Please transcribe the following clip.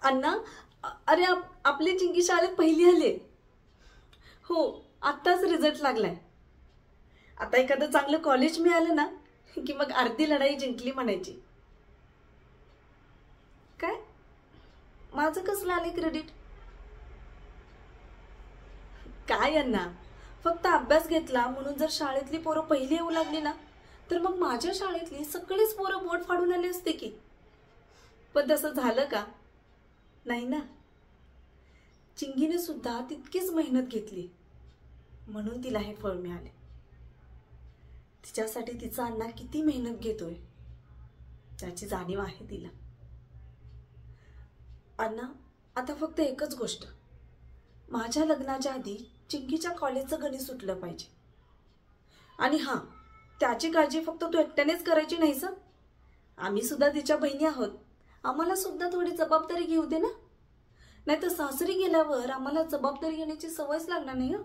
अण्णा, अरे आपली चिंकी शाळेत पहिली आली. हो, आत्ताच रिझल्ट लागलाय. आता एखादं चांगलं कॉलेज मिळालं ना की मग अर्धी लढाई जिंकली म्हणायची. काय? माझं कसलं आले क्रेडिट? काय अण्णा, फक्त अभ्यास घेतला म्हणून जर शाळेतली पोरं पहिली येऊ लागली ना तर मग माझ्या शाळेतली सगळीच पोरं बोट फाडून आली असते की. पण तसं झालं का? नाही ना. चिंगीने सुद्धा तितकीच मेहनत घेतली म्हणून तिला हे फळ मिळाले. तिच्यासाठी तिचा अण्णा किती मेहनत घेतोय त्याची जाणीव आहे तिला. अण्णा, आता फक्त एकच गोष्ट, माझ्या लग्नाच्या आधी चिंकीच्या कॉलेजचं गणित सुटलं पाहिजे. आणि हां, त्याची काळजी फक्त तू एकट्यानेच करायची नाहीस. आम्ही सुद्धा तिच्या बहिणी आहोत, आम्हाला सुद्धा थोडी जबाबदारी घेऊ दे ना. नाही तर सासरी गेल्यावर आम्हाला जबाबदारी घेण्याची सवयच लागणार नाही.